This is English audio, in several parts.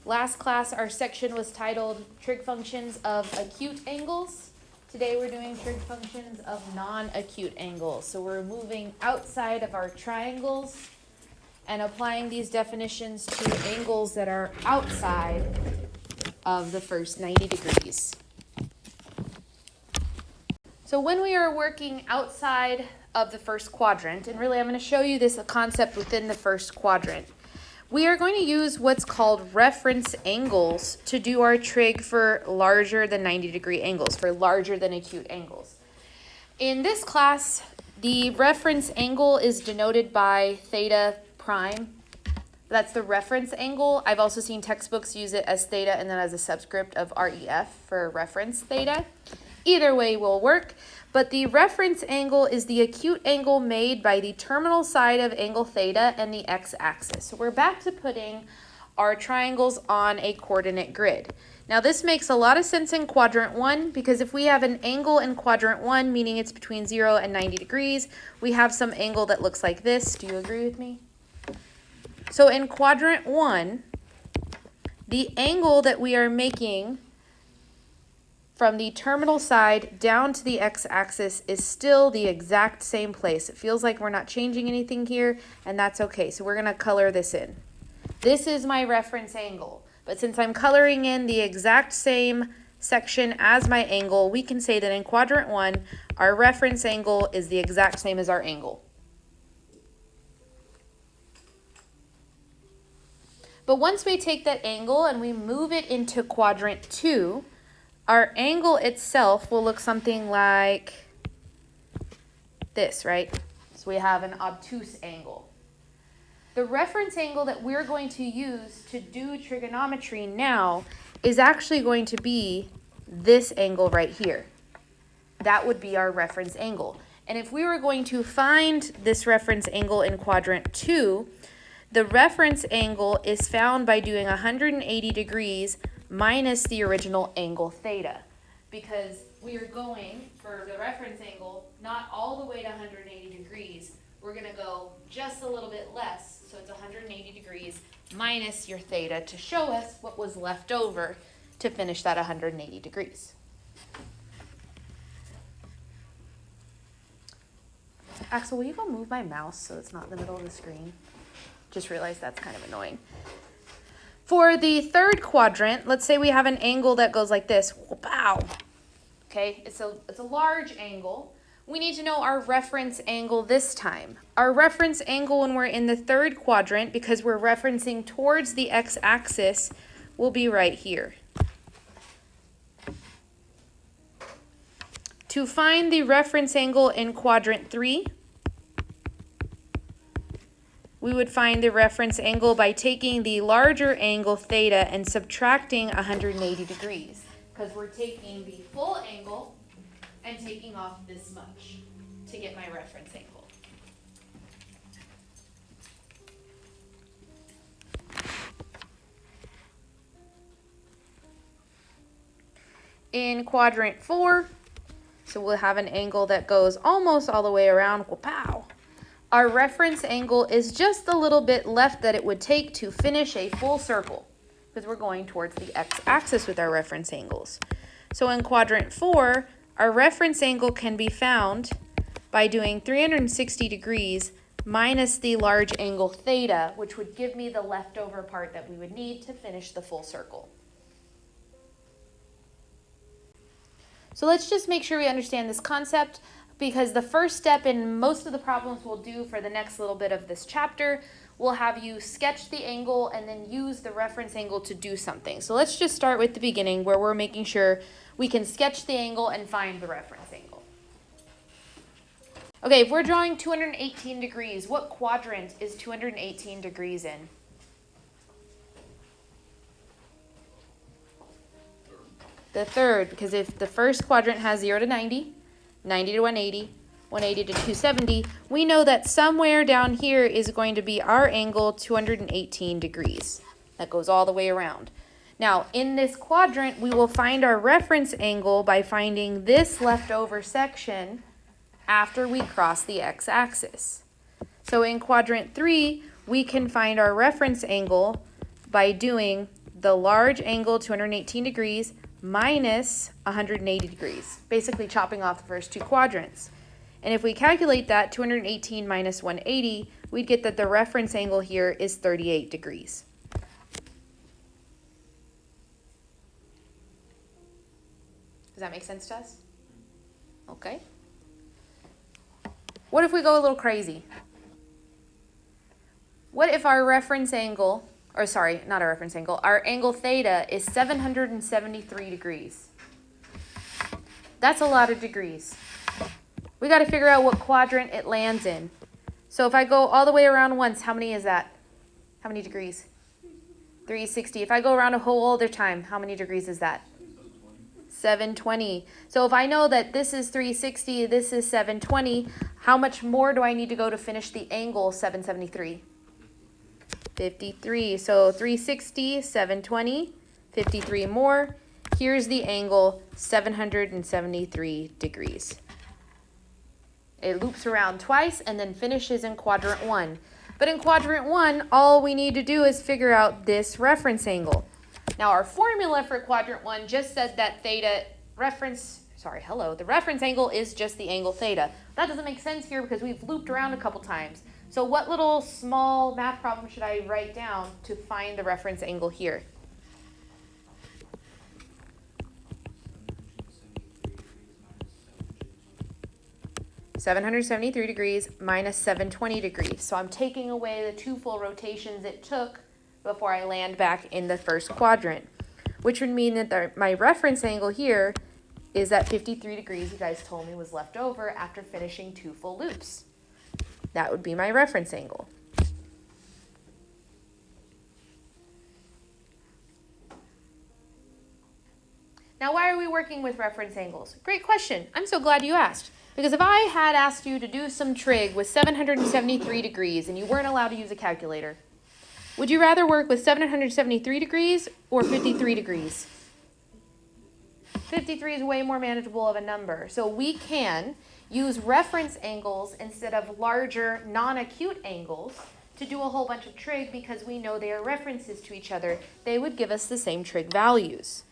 Last class, our section was titled Trig Functions of Acute Angles. Today we're doing trig functions of non-acute angles. So we're moving outside of our triangles and applying these definitions to angles that are outside of the first 90 degrees. So when we are working outside of the first quadrant, and really I'm going to show you this concept within the first quadrant, we are going to use what's called reference angles to do our trig for larger than 90 degree angles, for larger than acute angles. In this class, the reference angle is denoted by theta prime. That's the reference angle. I've also seen textbooks use it as theta and then as a subscript of REF for reference theta. Either way will work, but the reference angle is the acute angle made by the terminal side of angle theta and the x-axis. So we're back to putting our triangles on a coordinate grid. Now this makes a lot of sense in quadrant 1 because if we have an angle in quadrant 1, meaning it's between 0 and 90 degrees, we have some angle that looks like this. Do you agree with me? So in quadrant 1, the angle that we are making from the terminal side down to the x-axis is still the exact same place. It feels like we're not changing anything here, and that's okay. So we're going to color this in. This is my reference angle, but since I'm coloring in the exact same section as my angle, we can say that in quadrant 1, our reference angle is the exact same as our angle. But once we take that angle and we move it into quadrant 2, our angle itself will look something like this, right? So we have an obtuse angle. The reference angle that we're going to use to do trigonometry now is actually going to be this angle right here. That would be our reference angle. And if we were going to find this reference angle in quadrant 2, the reference angle is found by doing 180 degrees minus the original angle theta, because we are going for the reference angle not all the way to 180 degrees. We're going to go just a little bit less, so it's 180 degrees minus your theta to show us what was left over to finish that 180 degrees. Axel, will you go move my mouse so it's not in the middle of the screen? Just realized that's kind of annoying. For the third quadrant, let's say we have an angle that goes like this. Wow. Okay, it's a large angle. We need to know our reference angle this time. Our reference angle when we're in the third quadrant, because we're referencing towards the x-axis, will be right here. To find the reference angle in quadrant 3, we would find the reference angle by taking the larger angle theta and subtracting 180 degrees, because we're taking the full angle and taking off this much to get my reference angle. In quadrant 4, so we'll have an angle that goes almost all the way around. Pow! Our reference angle is just a little bit left that it would take to finish a full circle, because we're going towards the x-axis with our reference angles. So in quadrant 4, our reference angle can be found by doing 360 degrees minus the large angle theta, which would give me the leftover part that we would need to finish the full circle. So let's just make sure we understand this concept, because the first step in most of the problems we'll do for the next little bit of this chapter will have you sketch the angle and then use the reference angle to do something. So let's just start with the beginning where we're making sure we can sketch the angle and find the reference angle. Okay, if we're drawing 218 degrees, what quadrant is 218 degrees in? The third, because if the first quadrant has 0 to 90, 90 to 180, 180 to 270, we know that somewhere down here is going to be our angle 218 degrees. That goes all the way around. Now, in this quadrant, we will find our reference angle by finding this leftover section after we cross the x-axis. So in quadrant 3, we can find our reference angle by doing the large angle, 218 degrees, minus 180 degrees, basically chopping off the first two quadrants. And if we calculate that, 218 minus 180, we'd get that the reference angle here is 38 degrees. Does that make sense to us? Okay. What if we go a little crazy? What if our reference angle, or sorry, not our reference angle, our angle theta is 773 degrees? That's a lot of degrees. We got to figure out what quadrant it lands in. So if I go all the way around once, how many is that? How many degrees? 360. If I go around a whole other time, how many degrees is that? 720. So if I know that this is 360, this is 720, how much more do I need to go to finish the angle 773? 53. So 360, 720, 53 more. Here's the angle, 773 degrees. It loops around twice and then finishes in quadrant 1. But in quadrant 1, all we need to do is figure out this reference angle. Now our formula for quadrant 1 just said that the reference angle is just the angle theta. That doesn't make sense here because we've looped around a couple times. So what little small math problem should I write down to find the reference angle here? (773 degrees minus 720 degrees. So I'm taking away the 2 full rotations it took before I land back in the first quadrant, which would mean that my reference angle here is that 53 degrees you guys told me was left over after finishing 2 full loops. That would be my reference angle. Now, why are we working with reference angles? Great question. I'm so glad you asked. Because if I had asked you to do some trig with 773 degrees and you weren't allowed to use a calculator, would you rather work with 773 degrees or 53 degrees? 53 is way more manageable of a number. So we can use reference angles instead of larger non-acute angles to do a whole bunch of trig because we know they are references to each other. They would give us the same trig values.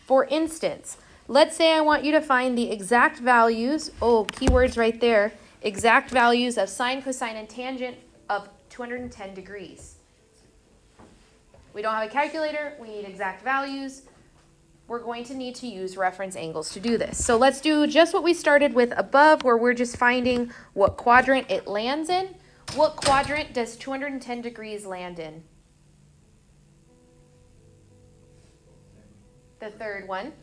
For instance, let's say I want you to find the exact values, keywords right there, exact values of sine, cosine, and tangent of 210 degrees. We don't have a calculator, we need exact values. We're going to need to use reference angles to do this. So let's do just what we started with above, where we're just finding what quadrant it lands in. What quadrant does 210 degrees land in? The third one.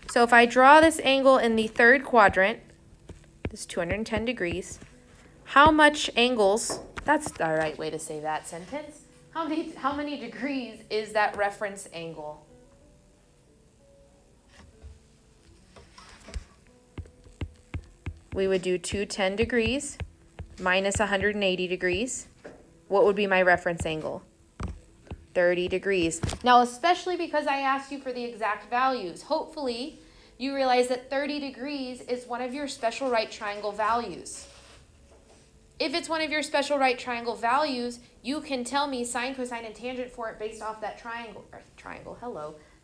So if I draw this angle in the third quadrant, this 210 degrees, how much angles, that's the right way to say that sentence, how many degrees is that reference angle? We would do 210 degrees minus 180 degrees. What would be my reference angle? 30 degrees. Now, especially because I asked you for the exact values, hopefully you realize that 30 degrees is one of your special right triangle values. If it's one of your special right triangle values, you can tell me sine, cosine, and tangent for it based off that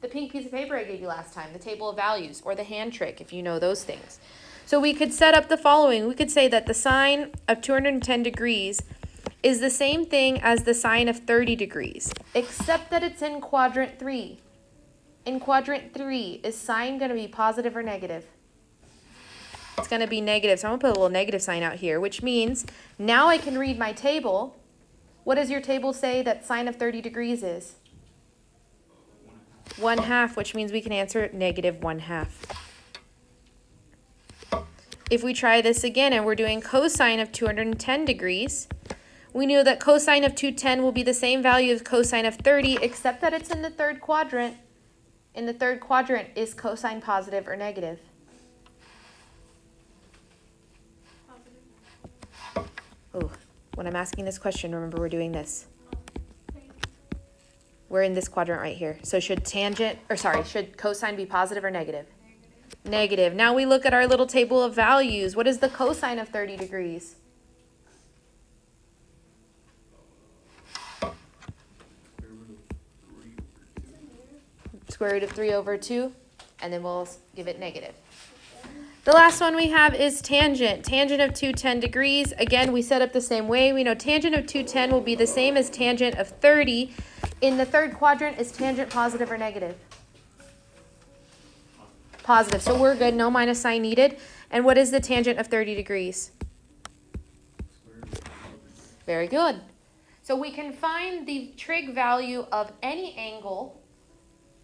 the pink piece of paper I gave you last time, the table of values, or the hand trick, if you know those things. So we could set up the following. We could say that the sine of 210 degrees is the same thing as the sine of 30 degrees, except that it's in quadrant 3. In quadrant 3, is sine going to be positive or negative? It's going to be negative, so I'm going to put a little negative sign out here, which means now I can read my table. What does your table say that sine of 30 degrees is? 1/2, which means we can answer negative 1/2. If we try this again and we're doing cosine of 210 degrees, we know that cosine of 210 will be the same value as cosine of 30, except that it's in the third quadrant. In the third quadrant, is cosine positive or negative? Positive. Oh, when I'm asking this question, remember we're doing this. We're in this quadrant right here. So should cosine be positive or negative? Negative. Now we look at our little table of values. What is the cosine of 30 degrees? Square root of 3 over 2, and then we'll give it negative. The last one we have is tangent. Tangent of 210 degrees. Again, we set up the same way. We know tangent of 210 will be the same as tangent of 30. In the third quadrant, is tangent positive or negative? Positive. So we're good. No minus sign needed. And what is the tangent of 30 degrees? Very good. So we can find the trig value of any angle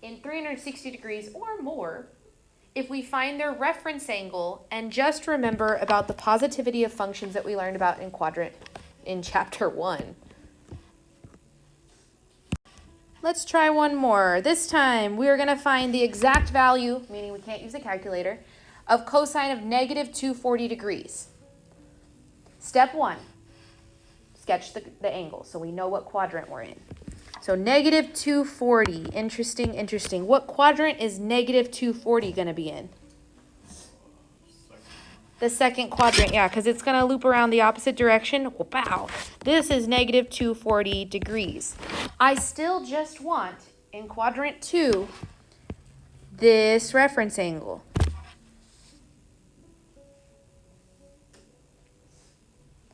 in 360 degrees or more if we find their reference angle, and just remember about the positivity of functions that we learned about in chapter 1. Let's try one more. This time we are going to find the exact value, meaning we can't use a calculator, of cosine of negative 240 degrees. Step 1, sketch the angle so we know what quadrant we're in. So negative 240, interesting. What quadrant is negative 240 going to be in? The second quadrant, yeah, because it's going to loop around the opposite direction. Wow, this is negative 240 degrees. I still just want, in quadrant 2, this reference angle.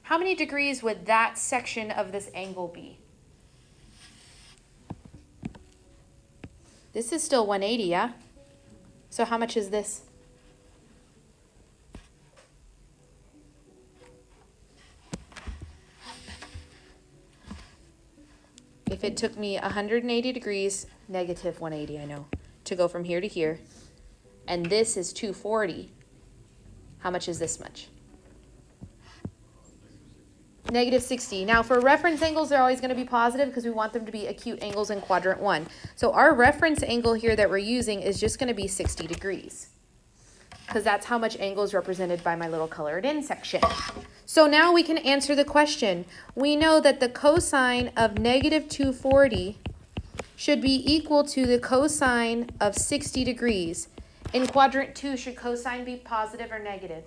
How many degrees would that section of this angle be? This is still 180, yeah? So how much is this? If it took me 180 degrees, negative 180, I know, to go from here to here, and this is 240, how much is this much? Negative 60. Now for reference angles, they're always going to be positive because we want them to be acute angles in quadrant 1. So our reference angle here that we're using is just going to be 60 degrees because that's how much angle is represented by my little colored in section. So now we can answer the question. We know that the cosine of negative 240 should be equal to the cosine of 60 degrees. In quadrant 2, should cosine be positive or negative?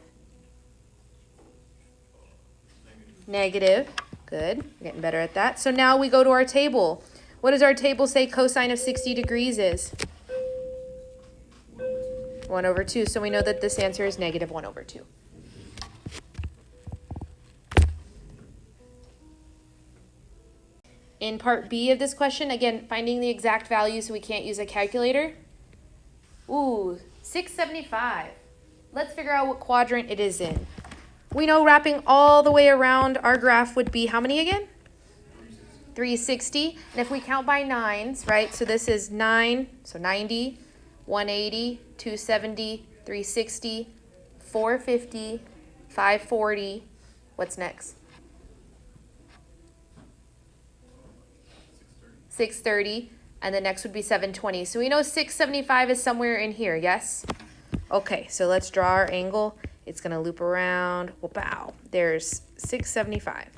Negative. Good. We're getting better at that. So now we go to our table. What does our table say cosine of 60 degrees is? 1 over 2. So we know that this answer is negative 1 over 2. In part B of this question, again, finding the exact value so we can't use a calculator. Ooh, 675. Let's figure out what quadrant it is in. We know wrapping all the way around our graph would be how many again? 360. And if we count by 9s, right? So this is 9, so 90, 180, 270, 360, 450, 540. What's next? 630. And the next would be 720. So we know 675 is somewhere in here, yes? Okay, so let's draw our angle. It's going to loop around. Wow, there's 675.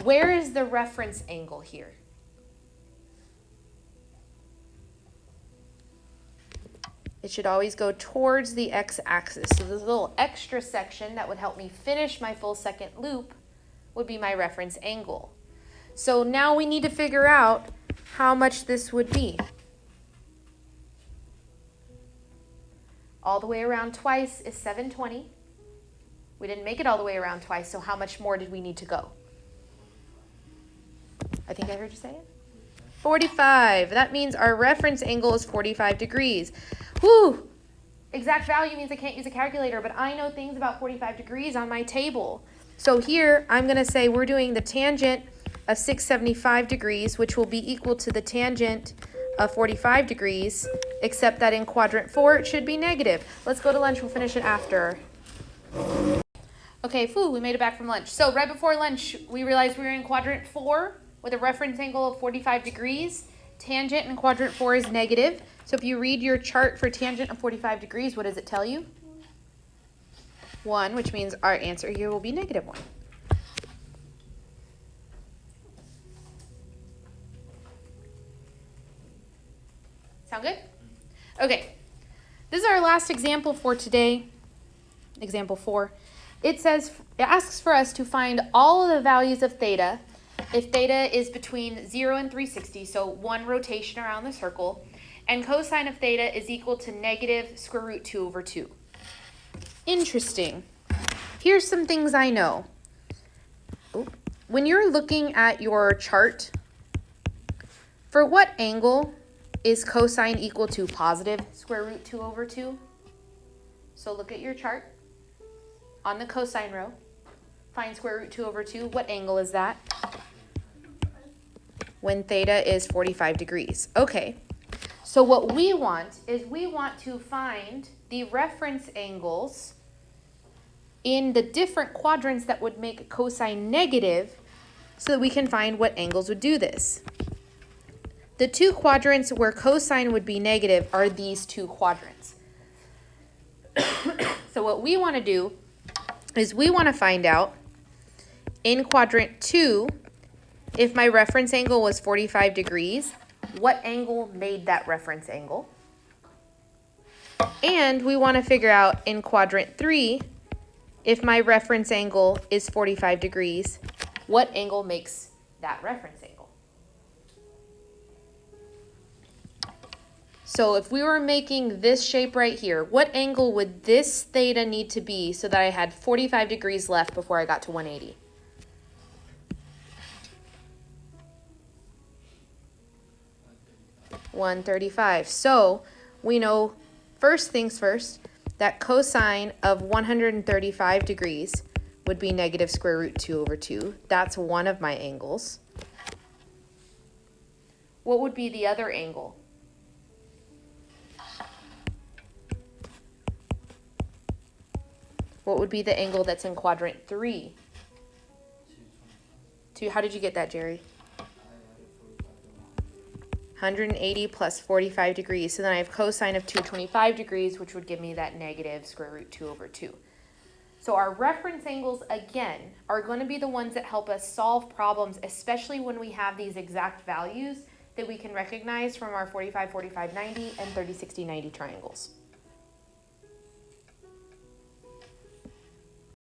Where is the reference angle here? It should always go towards the x-axis. So this little extra section that would help me finish my full second loop would be my reference angle. So now we need to figure out how much this would be. All the way around twice is 720. We didn't make it all the way around twice, so how much more did we need to go? I think I heard you say it. 45. That means our reference angle is 45 degrees. Whew! Exact value means I can't use a calculator, but I know things about 45 degrees on my table. So here, I'm going to say we're doing the tangent of 675 degrees, which will be equal to the tangent of 45 degrees, except that in quadrant 4 it should be negative. Let's go to lunch. We'll finish it after. Okay, we made it back from lunch. So right before lunch, we realized we were in quadrant 4 with a reference angle of 45 degrees. Tangent in quadrant 4 is negative. So if you read your chart for tangent of 45 degrees, what does it tell you? 1, which means our answer here will be negative 1. Sound good? Okay, this is our last example for today, example 4. It asks for us to find all of the values of theta if theta is between 0 and 360, so one rotation around the circle, and cosine of theta is equal to negative square root 2 over 2. Interesting. Here's some things I know. When you're looking at your chart, for what angle is cosine equal to positive square root 2 over 2? So look at your chart. On the cosine row, find square root 2 over 2. What angle is that? When theta is 45 degrees. Okay, so what we want is we want to find the reference angles in the different quadrants that would make cosine negative so that we can find what angles would do this. The two quadrants where cosine would be negative are these two quadrants. So what we want to do is we want to find out in quadrant 2, if my reference angle was 45 degrees, what angle made that reference angle? And we want to figure out in quadrant 3, if my reference angle is 45 degrees, what angle makes that reference angle? So if we were making this shape right here, what angle would this theta need to be so that I had 45 degrees left before I got to 180? $135. So we know, first things first, that cosine of 135 degrees would be negative square root 2 over 2. That's one of my angles. What would be the other angle? What would be the angle that's in quadrant 3? How did you get that, Jerry? 180 plus 45 degrees. So then I have cosine of 225 degrees, which would give me that negative square root 2 over 2. So our reference angles, again, are going to be the ones that help us solve problems, especially when we have these exact values that we can recognize from our 45, 45, 90, and 30, 60, 90 triangles.